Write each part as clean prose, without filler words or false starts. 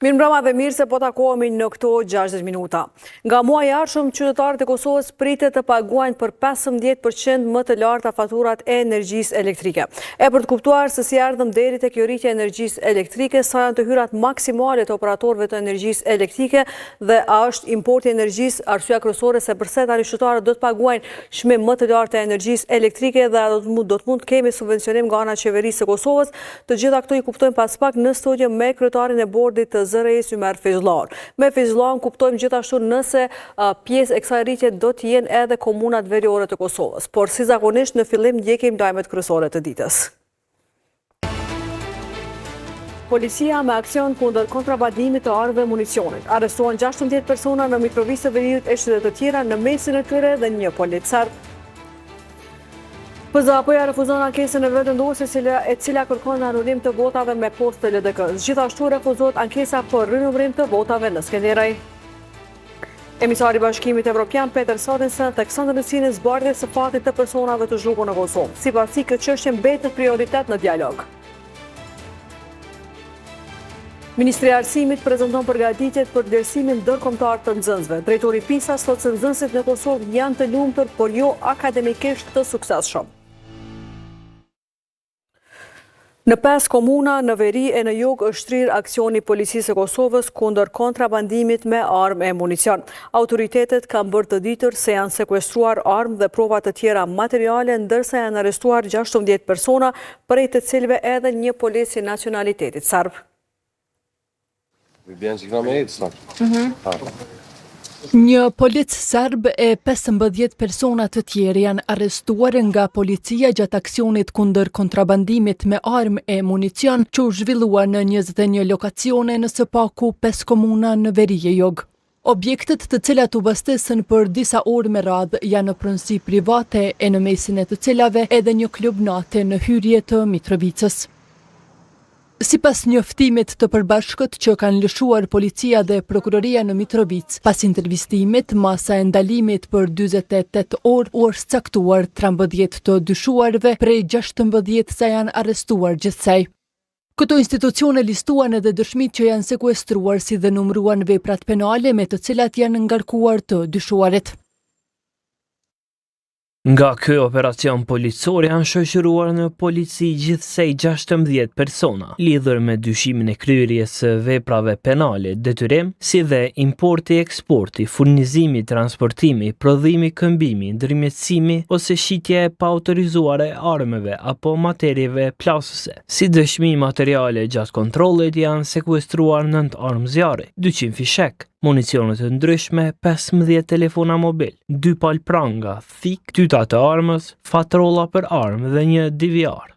Mirëmbrëma dhe mirë se po takohemi në këto 60 minuta. Nga muaji i ardhshëm, qytetarët e Kosovës pritet të paguajnë për 15% më të larta faturat e energjisë elektrike. E për të kuptuar se si erdhëm deri tek kjo rritje e energjisë elektrike, sa janë të hyrat maksimale të operatorëve të energjisë elektrike dhe a është importi i energjisë arsyeja kryesore se pse tani qytetarët do të paguajnë çmim më të lartë të energjisë elektrike dhe do të mund të kemi subvencionim nga ana e qeverisë së Kosovës. Të gjitha këto i kuptojmë pas pak në studio me kryetarin e bordit të ZRE-s Ymer Feyzullah. Me Feyzullah kuptojmë gjithashtu nëse pjesë e kësaj rritje do të jenë edhe komunat veriore të Kosovës, por si zakonisht në fillim ndjekim lajmet kryesore të ditës. Policia me aksion kundër kontrabandimit të armëve municionit. Arrestuan 16 persona në Mitrovica të Veriut e qytete të tjera, në mesin e tyre dhe një policar. PZAP-ja refuzon ankesën e vetëndosjes e cila kërkon anulim të votave me post të LDK-s. Gjithashtu refuzohet ankesa për rinumërim të votave në Skenderaj. Emisari i Bashkimit Evropian Peter Sorensen thekson rëndësinë e zbardhjes së fatit të personave të zhdukur në Kosovë. Sipas tij, kjo çështje mbetet prioritet në dialog. Ministri i Arsimit prezanton përgatitjet për vlerësimin ndërkombëtar të nxënësve. Drejtori i PISA-s thotë se nxënësit në Kosovë janë të lumtur, por jo akademikisht të suksesshëm. Në 5 komuna në veri e në jug është shtrir aksioni i policisë së Kosovës kundër kontrabandimit me armë e municion. Autoritetet kanë bërë të ditur se janë sekuestruar armë dhe prova të tjera materiale, ndërsa janë arrestuar 16 persona, prej të cilëve edhe një polic i nacionalitetit serb. Një polic serb e 15 persona të tjerë janë arrestuar nga policia gjatë aksionit kundër kontrabandimit me armë e municion që u zhvillua në 21 lokacione në së paku 5 komuna në veri e jug. Objektet të cilat u mbështesën për disa orë me radhë janë në pronësi private e në mesin e të cilave edhe një klub nate në hyrje të Mitrovicës. Sipas njoftimit të përbashkët që kanë lëshuar policia dhe prokuroria në Mitrovic, pas intervistimit, masa e ndalimit për 48 orë u është caktuar 13 të dyshuarve, prej 16 sa janë arrestuar gjithsej. Këto institucione listuan edhe dëshmit që janë sekuestruar si dhe numruan veprat penale me të cilat janë ngarkuar të dyshuarit. Nga ky operacion policor janë shoqëruar në polici gjithsej 16 persona, lidhur me dyshimin e kryerjes së veprave penale, detyrim, si dhe importi, eksporti, furnizimi, transportimi, prodhimi, këmbimi, ndërmjetësimi ose shitje e paautorizuar e armëve apo materieve plasëse. Si dëshmi materiale gjatë kontrollit janë sekuestruar 9 armë zjarri, 200 fishek, municione të ndryshme, 15 telefona mobil, 2 palpranga, thik, tyta të armës, fatrolla për armë dhe një DVR.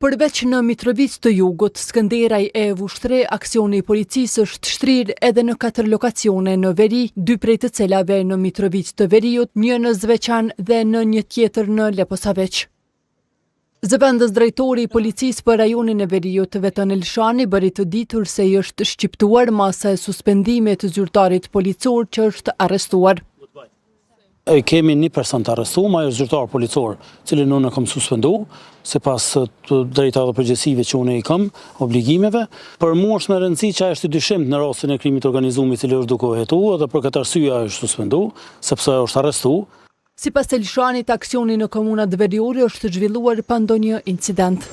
Përveç në Mitrovic të jugut, Skënderaj e Vushtre, aksioni i policisë është shtrir edhe në 4 lokacione në veri, 2 prej të cilave në Mitrovic të Veriut, një në Zveçan dhe në një tjetër në Leposaveç. Zëvendës drejtori i policisë për rajonin e Veriut, Veton Elshani, bëri të ditur se i është shqiptuar masa e suspendimit të zyrtarit policor që është arrestuar. Kemi një person të arrestuar, ajo është zyrtar policor, cilin unë e kam suspendu, sipas të drejta dhe përgjegjësive që unë i kam, obligimeve. Për mua është me rëndësi që ajo është i dyshimt në rastin e krimit organizuar i cili është duke u hetuar dhe për këtë arsye ajo është suspendu, sepse ajo është arrestuar. Sipas Elshanit, aksioni në komunat veriore është zhvilluar pa ndonjë incident.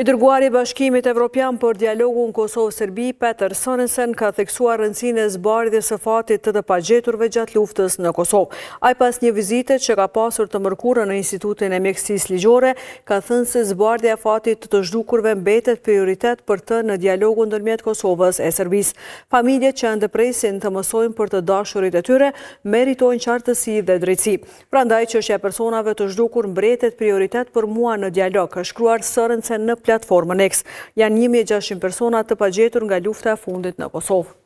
I dërguari i Bashkimit Evropian për dialogun Kosovë-Serbi, Peter Sorensen, ka theksuar rëndësinë e zbardhjes së fatit të pagjeturve gjatë luftës në Kosovë. Ai pas një vizite që ka pasur të mërkurën në Institutin e Mjekësisë Ligjore, ka thënë se zbardhja e fatit të zhdukurve mbetet prioritet për të në dialogun ndërmjet Kosovës e Serbisë. Familjet që ndërpresin të mësojnë për të dashurit e tyre meritojnë qartësi dhe drejtësi. Prandaj çështja e personave të zhdukur mbretet prioritet për mua në dialog, ka shkruar Sorensen në platformën X. Janë 1600 persona të pagjetur nga lufta e fundit në Kosovë.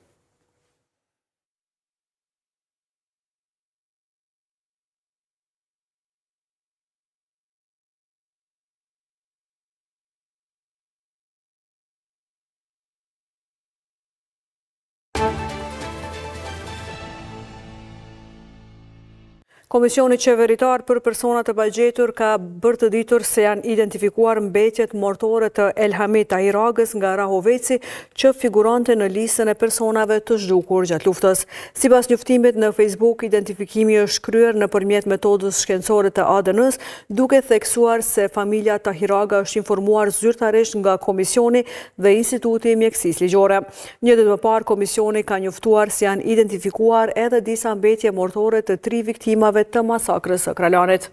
Komisioni qeveritar për personat të pagjetur ka bërë të ditur se janë identifikuar mbetjet mortore të Elhamit Tahiragës nga Rahoveci që figurante në listën e personave të zhdukur gjatë luftës. Sipas njoftimit në Facebook, identifikimi është kryer nëpërmjet metodës shkencore të ADN-s, duke theksuar se familja Tahiraga është informuar zyrtarisht nga Komisioni dhe Instituti i Mjekësisë Ligjore. Një ditë më parë, komisioni ka njoftuar se janë identifikuar edhe disa mbetje mortore të 3 viktimave të masakrës së Kralanit.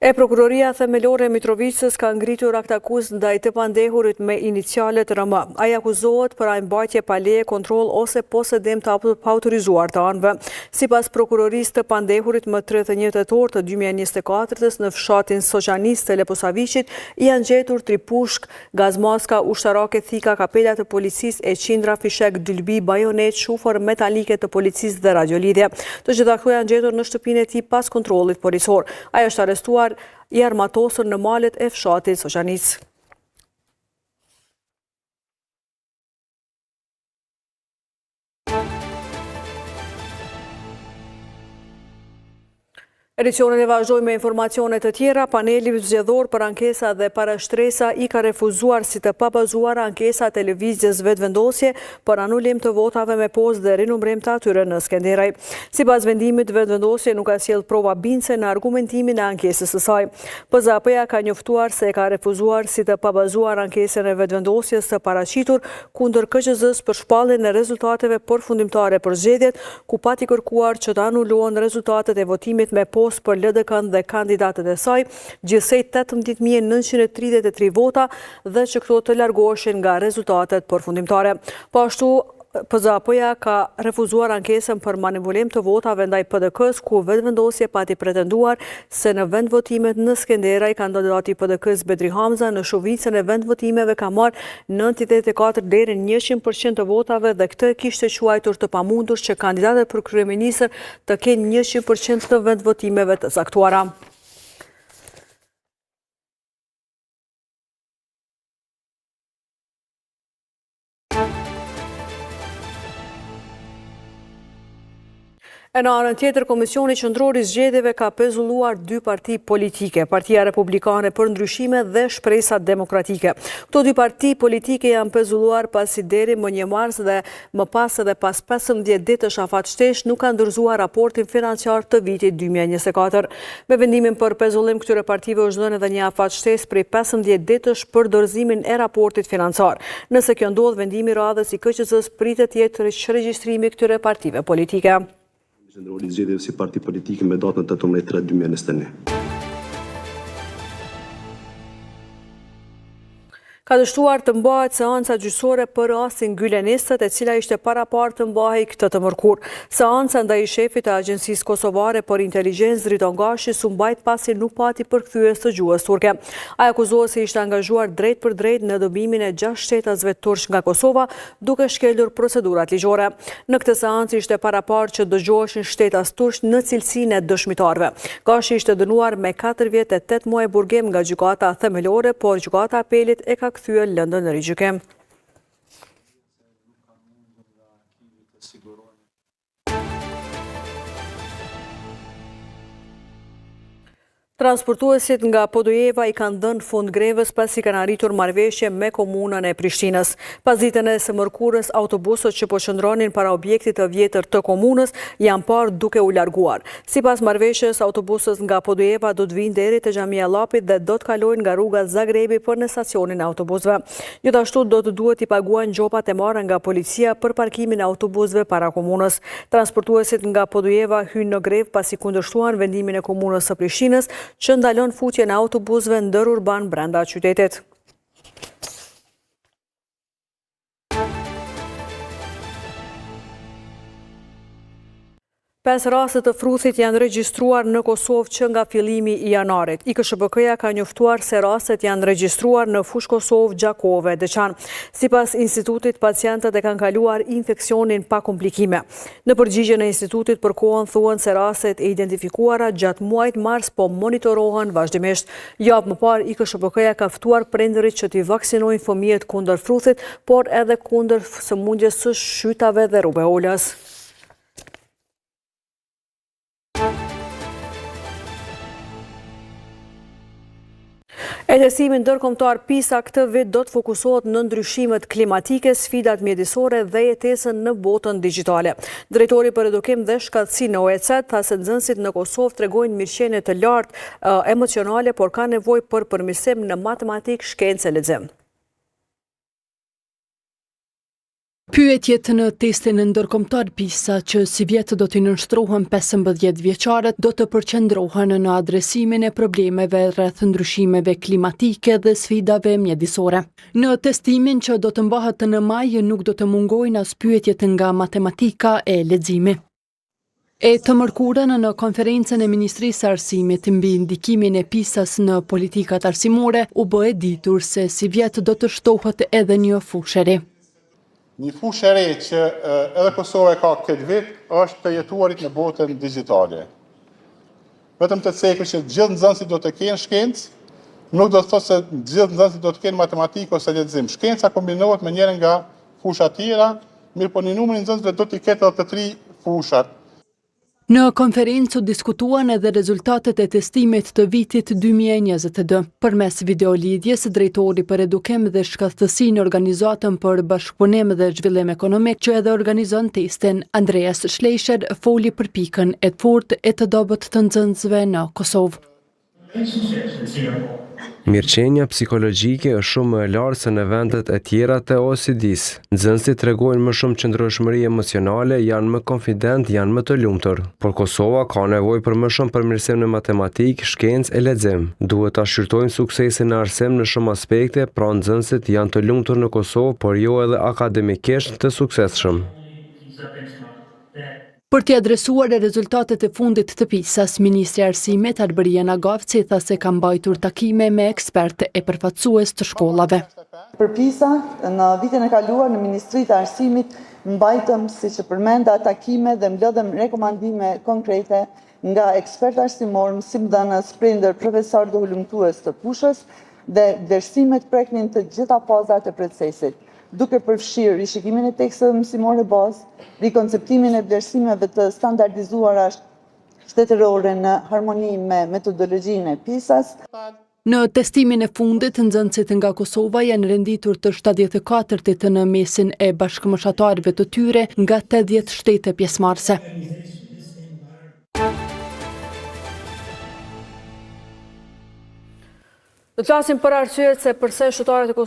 Prokuroria Themelore e Mitrovicës ka ngritur akt akuzë ndaj të pandehurit me inicialet RM. Ai akuzohet për mbajtje pa leje, kontroll ose posedim të autorizuar të anëve. Sipas prokurorisë të pandehurit, më 31 tetor të 2024-s në fshatin Soqanis të Leposaviqit janë gjetur 3 pushk, gazmaska, ushtarake, thika, kapela të policisë e qindra fishek, dylbi, bajonet, shufor metalike të policisë dhe radiolidhje. Të gjitha këto janë gjetur në shtëpinë e tij pas kontrollit policor. Ai është arrestuar i armatosur në malet e fshatit Soqanis. Edicionin e vazhdoj me informacionet të tjera. Paneli zgjedhor për ankesa dhe parashtresa i ka refuzuar si të pabazuar ankesa televizjes vetëvendosje për anulim të votave me postë dhe rinumërim të atyre në Skenderaj. Sipas vendimit, vetëvendosje nuk ka sjell prova bindëse në argumentimin e ankesës së saj. PZAP-ja ka njoftuar se ka refuzuar si të pabazuar ankesën e vetëvendosjes së paraqitur kundër KQZ-s për shpalljen e rezultateve përfundimtare për zgjedhjet, ku pati kërkuar që të anulohen rezultatet e votimit me postë për LDK-n dhe kandidatët e saj, gjithsej 18.933 vota dhe që këto të largoheshin nga rezultatet përfundimtare. Po ashtu, PZAP-ja ka refuzuar ankesën për manipulim të votave ndaj PDK-s, ku vetëvendosje pati pretenduar se në vend votimet në Skenderaj, kandidati i PDK-s Bedri Hamza në shumicën e vend votimeve ka marrë 94 deri në 100% të votave dhe këtë kishte quajtur të pamundur që kandidatët për kryeministër të kenë 100% të vend votimeve të saktuara. E në anën tjetër, Komisioni Qendror i Zgjedhjeve ka pezulluar 2 parti politike, Partia Republikane për Ndryshime dhe Shpresa Demokratike. Këto 2 parti politike janë pezulluar pasi deri më 1 mars dhe më pas edhe pas 15 ditësh afatështesh nuk kanë dorëzuar raportin financiar të vitit 2024. Me vendimin për pezullim këtyre partive është dhënë edhe një afatështesë prej 15 ditësh për dorëzimin e raportit financiar. Nëse kjo ndodh, vendimi i radhës i KQZ-s pritet të jetë regjistrimi këtyre partive politike. Qendrori i Zgjedhjeve si parti politike me datën 18/3/2021. Ka dështuar të mbahet seanca gjyqësore për rastin Gylenistët, e cila ishte paraparë të mbahej këtë të mërkur. Seanca ndaj shefit të Agjencisë Kosovare për Inteligjencë Driton Gashi su mbajt pasi nuk pati përkthyes të gjuhës turke. Ai akuzohet se ishte angazhuar drejt për drejt në dobimin e 6 shtetasve turq nga Kosova, duke shkelur procedurat ligjore. Në këtë seancë ishte paraparë që dëgjoheshin shtetas turq në cilësinë e dëshmitarëve. Gashi ishte dënuar me 4 vjet e 8 muaj burgim nga gjykata themelore, por gjykata apelit e ka kthyer lëndën në rigjykim. Transportuesit nga Podujeva i kanë dhënë fund grevës pasi kanë arritur marrëveshje me komunën e Prishtinës. Pas ditën e së mërkurës, autobusët që po qëndronin para objektit të vjetër të komunës janë parë duke u larguar. Sipas marrëveshjes, autobusët nga Podujeva do të vinë deri te Xhamia Llapit dhe do të kalojnë nga rruga Zagrebi për në stacionin e autobusëve. Gjithashtu do të duhet i paguajnë gjopat e marra nga policia për parkimin e autobusëve para komunës. Transportuesit nga Podujeva hynë në grevë pasi kundërshtuan vendimin e komunës së Prishtinës që ndalon futjen e autobusëve ndërurban brenda qytetit. 5 raste të fruthit janë regjistruar në Kosovë që nga fillimi I janarit. IKSHBK-ja ka njoftuar se rastet janë regjistruar në Fushë Kosovë, Gjakove, Deçan. Sipas institutit, pacientët e kanë kaluar infeksionin pa komplikime. Në përgjigjen e institutit për kohën thuan se rastet e identifikuara gjatë muajit mars po monitorohen vazhdimisht. Javë më parë, IKSHBK-ja ka ftuar prindërit që t'i vaksinojnë fëmijët kundër fruthit, por edhe kundër sëmundjes së shytave dhe rubeolës. Testimi ndërkombëtar PISA këtë vit do të fokusohet në ndryshimet klimatike, sfidat mjedisore dhe jetesën në botën digjitale. Drejtori për edukim dhe shkatësi në OECD tha se nxënësit në Kosovë tregojnë mirëqenie të lartë emocionale, por ka nevojë për përmirësim në matematikë, shkencë e lexim. Pyetjet në testin ndërkombëtar PISA që si vjetë do t'i nënshtrohen 15 vjeçarët do të përqendrohen në adresimin e problemeve rreth ndryshimeve klimatike dhe sfidave mjedisore. Në testimin që do të mbahet në maj nuk do të mungojnë as pyetjet nga matematika e leximi. E të mërkurën në konferencën e Ministrisë së Arsimit mbi ndikimin e PISA-s në politikat arsimore u bë e ditur se si vjetë do të shtohet edhe një fushë e re. Një fushë e re që edhe Kosova ka këtë vit është të jetuarit në botën digjitale. Vetëm të cekur që gjithë nxënësit do të kenë shkencë, nuk do të thotë se gjithë nxënësit do të kenë matematikë ose lexim. Shkenca kombinohet me njërin nga fusha tjera, mirë po një numër nxënësve do t'i ketë edhe të 3 fushat. Në konferencë u diskutuan edhe rezultatet e testimit të vitit 2022. Përmes videolidhjes, drejtori për edukim dhe shkatësi në organizatën për bashkëpunim dhe zhvillim ekonomik që edhe organizon testin, Andreas Schleischer, foli për pikën e fortë e të dobët të nxënësve në Kosovë. Mirëqenia psikologjike është shumë më e lartë se në vendet e tjera të OECD-s. Nxënësit tregojnë më shumë qëndrueshmëri emocionale, janë më konfident, janë më të lumtur. Por Kosova ka nevojë për më shumë përmirësim në matematikë, shkencë e lexim. Duhet ta shqyrtojmë suksesin në arsim në shumë aspekte, pra nxënësit janë të lumtur në Kosovë, por jo edhe akademikisht të suksesshëm. Për t'i adresuar rezultatet e fundit të PISA-s, Ministri i Arsimit Arberia Nagavci tha se ka mbajtur takime me ekspertë e përfaqësues të shkollave. Për PISA, në vitin e kaluar në Ministrinë e Arsimit mbajtëm, siç e përmenda, takime dhe mbledhëm rekomandime konkrete nga ekspertë arsimor, mësimdhënës, prindër, profesorë dhe hulumtues të fushës dhe vlerësimet preknin të gjitha fazat e procesit, duke përfshirë rishikimin e teksteve mësimore bazë, rikonceptimin e vlerësimeve të standardizuara shtetërore në harmoni me metodologjinë e PISA-s. Në testimin e fundit, nxënësit nga Kosova janë renditur të 74-tit në mesin e bashkëmoshatarëve të tyre nga 80 shtete pjesëmarrëse. Do të flasim për arsyet se pse shqiptarët e Kosovës